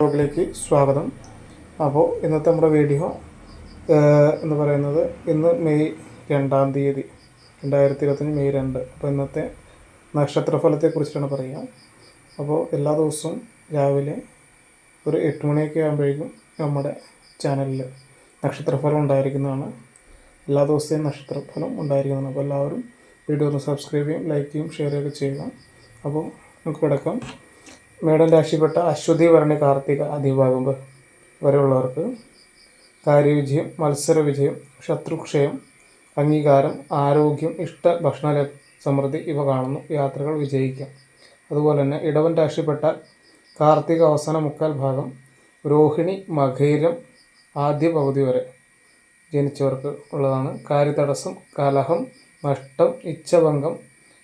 ിലേക്ക് സ്വാഗതം. അപ്പോൾ ഇന്നത്തെ നമ്മുടെ വീഡിയോ എന്ന് പറയുന്നത് ഇന്ന് മെയ് 2 തീയതി 2025 മെയ് 2. അപ്പോൾ ഇന്നത്തെ നക്ഷത്രഫലത്തെക്കുറിച്ചിട്ടാണ് പറയുക. അപ്പോൾ എല്ലാ ദിവസവും രാവിലെ ഒരു 8 മണിയൊക്കെ ആകുമ്പോഴേക്കും നമ്മുടെ ചാനലിൽ നക്ഷത്രഫലം ഉണ്ടായിരിക്കുന്നതാണ്. എല്ലാ ദിവസത്തെയും നക്ഷത്രഫലം ഉണ്ടായിരിക്കുന്നതാണ്. അപ്പോൾ എല്ലാവരും വീഡിയോ ഒന്ന് സബ്സ്ക്രൈബ് ചെയ്യും, ലൈക്ക് ചെയ്യും, ഷെയർ ചെയ്യുക ചെയ്യുക. അപ്പോൾ നമുക്ക് കിടക്കാം. മേടൻ രാശിപ്പെട്ട അശ്വതി ഭരണി കാർത്തിക അതിഭാഗം വരെയുള്ളവർക്ക് കാര്യവിജയം, മത്സര വിജയം, ശത്രുക്ഷയം, അംഗീകാരം, ആരോഗ്യം, ഇഷ്ട ഭക്ഷണ സമൃദ്ധി ഇവ കാണുന്നു. യാത്രകൾ വിജയിക്കാം. അതുപോലെ തന്നെ ഇടവൻ രാശിപ്പെട്ട കാർത്തിക അവസാന മുക്കാൽ ഭാഗം, രോഹിണി മകയിരം ആദ്യ പകുതി വരെ ജനിച്ചവർക്ക് ഉള്ളതാണ്. കാര്യതടസ്സം, കലഹം, നഷ്ടം, ഇച്ഛഭംഗം,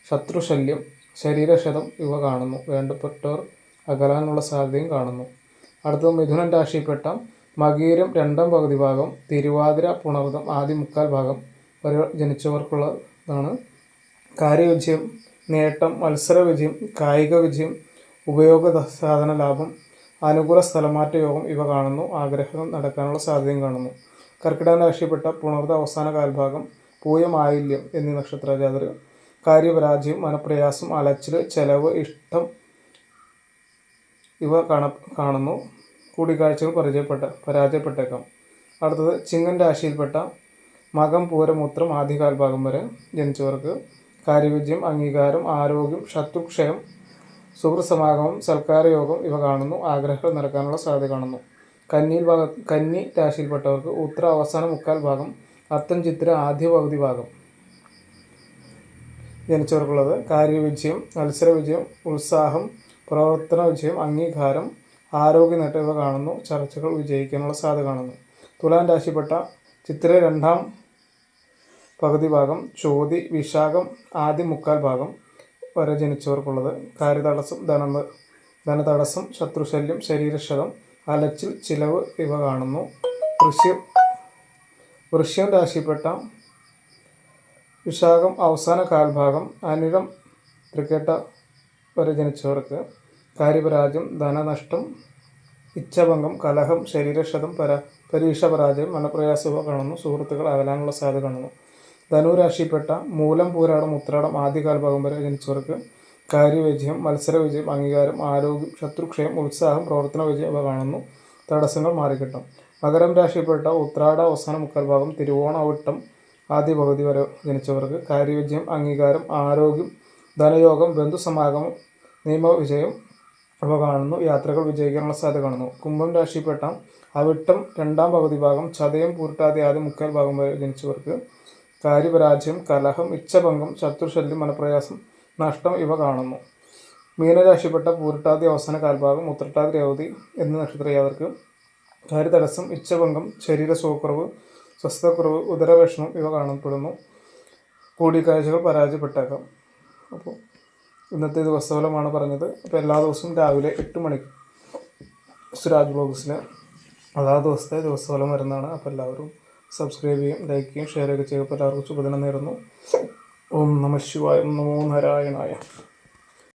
ശത്രുശല്യം, ശരീരക്ഷതം ഇവ കാണുന്നു. വേണ്ടപ്പെട്ടവർ അകലാനുള്ള സാധ്യതയും കാണുന്നു. അടുത്തത് മിഥുനൻ രാശിപ്പെട്ട മകീരം 2 പകുതി ഭാഗം, തിരുവാതിര പുണർദം ആദ്യ മുക്കാൽ ഭാഗം വരെ ജനിച്ചവർക്കുള്ളതാണ്. കാര്യവിജയം, നേട്ടം, മത്സര വിജയം, കായിക വിജയം, ഉപയോഗ സാധന ലാഭം, അനുകൂല സ്ഥലമാറ്റ യോഗം ഇവ കാണുന്നു. ആഗ്രഹം നടക്കാനുള്ള സാധ്യതയും കാണുന്നു. കർക്കിടകൻ രാശിപ്പെട്ട പുണർദ അവസാന കാൽഭാഗം, പൂയം, ആയില്യം എന്നീ നക്ഷത്രജാതർ കാര്യപരാജയം, മനപ്രയാസം, അലച്ചിൽ, ചെലവ്, ഇഷ്ടം ഇവ കാണുന്നു. കൂടിക്കാഴ്ചകൾ പരാജയപ്പെട്ടേക്കാം. അടുത്തത് ചിങ്ങൻ രാശിയിൽപ്പെട്ട മകം, പൂരം, ഉത്രം ആദ്യകാൽ ഭാഗം വരെ ജനിച്ചവർക്ക് കാര്യവിജയം, അംഗീകാരം, ആരോഗ്യം, ശത്രുക്ഷയം, സുഹൃസമാഗമം, സൽക്കാര യോഗം ഇവ കാണുന്നു. ആഗ്രഹങ്ങൾ നടക്കാനുള്ള സാധ്യത കാണുന്നു. കന്നി രാശിയിൽപ്പെട്ടവർക്ക് ഉത്തര അവസാന മുക്കാൽ ഭാഗം, അത്തം, ചിത്തിര ആദ്യ പകുതി ഭാഗം ജനിച്ചവർക്കുള്ളത് കാര്യവിജയം, മത്സര വിജയം, ഉത്സാഹം, പ്രവർത്തന വിജയം, അംഗീകാരം, ആരോഗ്യ നേട്ടം ഇവ കാണുന്നു. ചർച്ചകൾ വിജയിക്കാനുള്ള സാധ്യത കാണുന്നു. തുലാം രാശിപ്പെട്ട ചിത്തിര 2 പകുതി ഭാഗം, ചോതി, വിശാഖം ആദ്യ മുക്കാൽ ഭാഗം വരെ ജനിച്ചവർക്കുള്ളത് കാര്യതടസ്സം, ധനതടസ്സം, ശത്രുശല്യം, ശരീരക്ഷതം, അലച്ചിൽ, ചിലവ് ഇവ കാണുന്നു. വൃശ്യം രാശിപ്പെട്ട വിശാഖം അവസാന കാൽഭാഗം, അനിഴം, തൃക്കേട്ട വരെ ജനിച്ചവർക്ക് കാര്യപരാജയം, ധനനഷ്ടം, ഇച്ഛഭംഗം, കലഹം, ശരീരക്ഷതം, പരീക്ഷ പരാജയം, മനപ്രയാസം ഇവ കാണുന്നു. സുഹൃത്തുക്കൾ അകലാനുള്ള സാധ്യത കാണുന്നു. ധനുരാശിപ്പെട്ട മൂലം, പൂരാടം, ഉത്രാടം ആദ്യ കാൽഭാഗം വരെ ജനിച്ചവർക്ക് കാര്യവിജയം, മത്സര വിജയം, അംഗീകാരം, ആരോഗ്യം, ശത്രുക്ഷയം, ഉത്സാഹം, പ്രവർത്തന വിജയം ഇവ കാണുന്നു. തടസ്സങ്ങൾ മാറിക്കിട്ടും. മകരം രാശിപ്പെട്ട ഉത്രാട അവസാന മുക്കാൽ ഭാഗം, തിരുവോണ അവിട്ടം ആദ്യ പകുതി വരെ ജനിച്ചവർക്ക് കാര്യവിജയം, അംഗീകാരം, ആരോഗ്യം, ധനയോഗം, ബന്ധുസമാഗമം, നിയമവിജയം ഇവ കാണുന്നു. യാത്രകൾ വിജയിക്കാനുള്ള സാധ്യത കാണുന്നു. കുംഭം രാശിപ്പെട്ട അവിട്ടം 2 പകുതി ഭാഗം, ചതയം, പൂരട്ടാതി ആദ്യ മുക്കാൽ ഭാഗം വരെ ജനിച്ചവർക്ക് കാര്യപരാജയം, കലഹം, ഇച്ഛഭംഗം, ശത്രുശല്യം, മനപ്രയാസം, നഷ്ടം ഇവ കാണുന്നു. മീനരാശിപ്പെട്ട പൂരട്ടാതി അവസാന കാൽഭാഗം, ഉത്രട്ടാതി, രേവതി എന്നീ നക്ഷത്രജാതർക്ക് കാര്യതടസ്സം, ഇച്ഛഭംഗം, ശരീരസുഖക്കുറവ്, സ്വസ്ഥക്കുറവ്, ഉദരവിഷമം ഇവ കാണപ്പെടുന്നു. കൂടിക്കാഴ്ചകൾ പരാജയപ്പെട്ടേക്കാം. അപ്പോൾ ഇന്നത്തെ ദിവസഫലമാണ് പറഞ്ഞത്. അപ്പോൾ എല്ലാ ദിവസവും രാവിലെ 8 മണിക്ക് സുരാജ് ബ്ലോഗ്സിൽ അതാത് ദിവസത്തെ ദിവസഫലം വരുന്നതാണ്. അപ്പോൾ എല്ലാവരും സബ്സ്ക്രൈബ് ചെയ്യും, ലൈക്ക് ചെയ്യും, ഷെയർ ഒക്കെ ചെയ്യുമ്പോൾ എല്ലാവർക്കും ശുഭദിനം നേരുന്നു. ഓം നമഃ ശിവായ. ഓം നമോ നാരായണായ.